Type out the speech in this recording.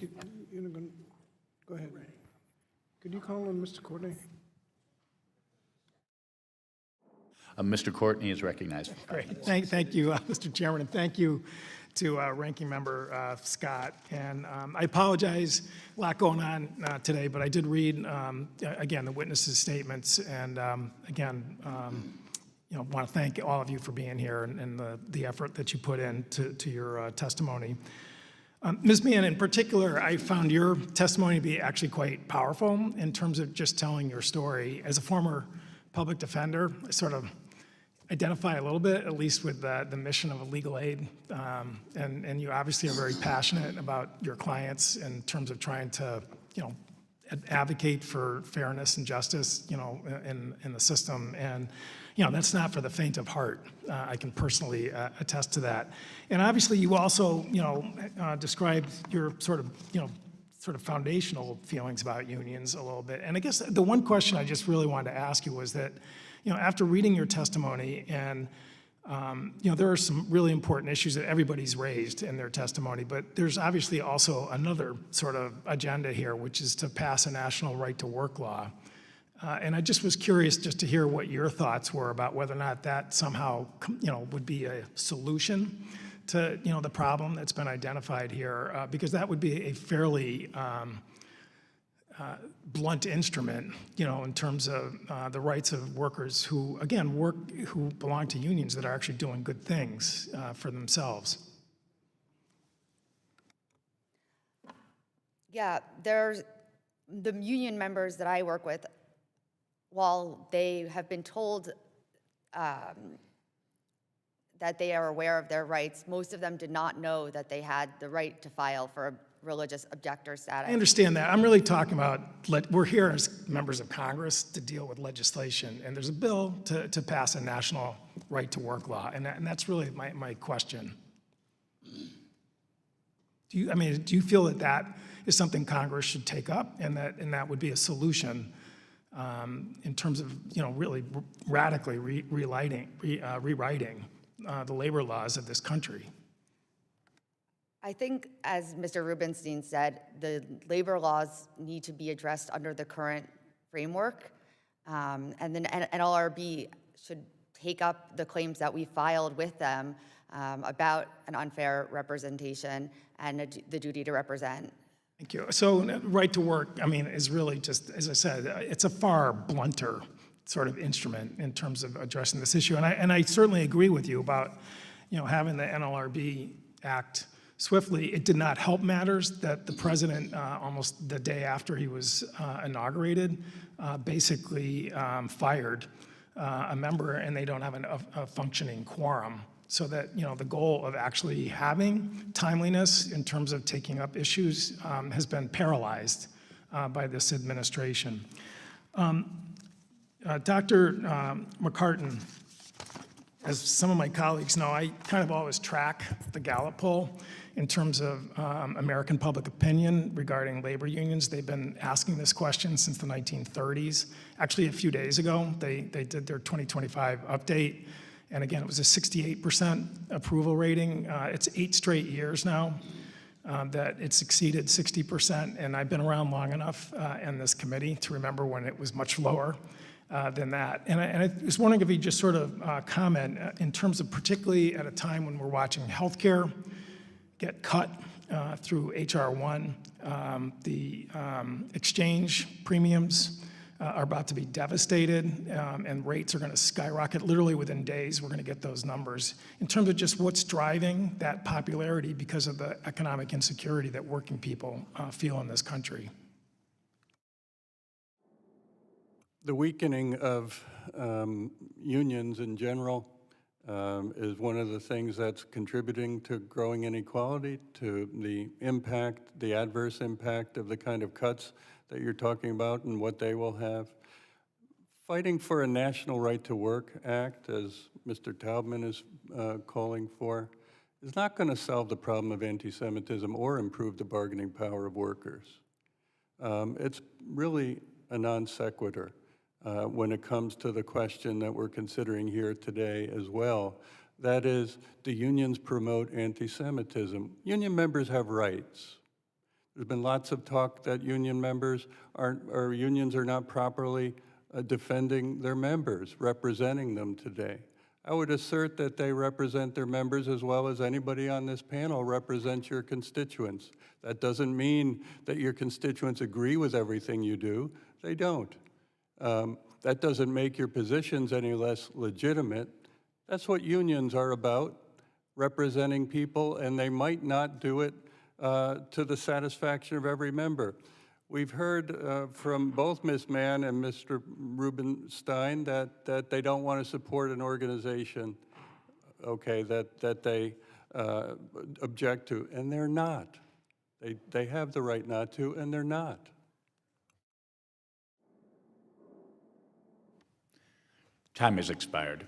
You're not gonna, go ahead. Could you call on Mr. Courtney? Mr. Courtney is recognized. Great. Thank you, Mr. Chairman, and thank you to Ranking Member Scott. And I apologize, a lot going on today, but I did read, again, the witnesses' statements, and again, want to thank all of you for being here and the effort that you put in to your testimony. Ms. Mann, in particular, I found your testimony to be actually quite powerful in terms of just telling your story. As a former public defender, I sort of identify a little bit, at least with the mission of legal aid, and you obviously are very passionate about your clients in terms of trying to, advocate for fairness and justice, in the system, and that's not for the faint of heart. I can personally attest to that, and obviously you also, described your sort of foundational feelings about unions a little bit, and I guess the one question I just really wanted to ask you was that, after reading your testimony, and there are some really important issues that everybody's raised in their testimony, but there's obviously also another sort of agenda here, which is to pass a national right-to-work law. And I just was curious just to hear what your thoughts were about whether or not that somehow, would be a solution to, the problem that's been identified here, because that would be a fairly blunt instrument, in terms of the rights of workers who, again, who belong to unions that are actually doing good things for themselves. Yeah, there's the union members that I work with, while they have been told that they are aware of their rights, most of them did not know that they had the right to file for a religious objector status. I understand that. I'm really talking about, we're here as members of Congress to deal with legislation, and there's a bill to pass a national right-to-work law, and that's really my question. Do you feel that that is something Congress should take up, and that would be a solution in terms of, really radically rewriting the labor laws of this country? I think, as Mr. Rubenstein said, the labor laws need to be addressed under the current framework, and then NLRB should take up the claims that we filed with them about an unfair representation and the duty to represent. Thank you. So right to work, is really just, as I said, it's a far blunter sort of instrument in terms of addressing this issue. And I certainly agree with you about, having the NLRB act swiftly. It did not help matters that the president, almost the day after he was inaugurated, basically fired a member, and they don't have a functioning quorum. So that, the goal of actually having timeliness in terms of taking up issues has been paralyzed by this administration. Dr. McCartan, as some of my colleagues know, I kind of always track the Gallup poll in terms of American public opinion regarding labor unions. They've been asking this question since the 1930s. Actually, a few days ago, they did their 2025 update. And again, it was a 68% approval rating. It's 8 straight years now that it's exceeded 60%. And I've been around long enough in this committee to remember when it was much lower than that. And I was wondering if you just sort of comment in terms of, particularly at a time when we're watching healthcare get cut through H.R. 1, the exchange premiums are about to be devastated, and rates are going to skyrocket. Literally within days, we're going to get those numbers. In terms of just what's driving that popularity because of the economic insecurity that working people feel in this country. The weakening of unions in general is one of the things that's contributing to growing inequality, to the impact, the adverse impact of the kind of cuts that you're talking about and what they will have. Fighting for a National Right to Work Act, as Mr. Taubman is calling for, is not going to solve the problem of anti-Semitism or improve the bargaining power of workers. It's really a non sequitur when it comes to the question that we're considering here today as well. That is, do unions promote anti-Semitism? Union members have rights. There's been lots of talk that union members aren't, or unions are not properly defending their members, representing them today. I would assert that they represent their members as well as anybody on this panel represents your constituents. That doesn't mean that your constituents agree with everything you do. They don't. That doesn't make your positions any less legitimate. That's what unions are about, representing people, and they might not do it to the satisfaction of every member. We've heard from both Ms. Mann and Mr. Rubenstein that they don't want to support an organization, okay, that they object to, and they're not. They have the right not to, and they're not. Time has expired.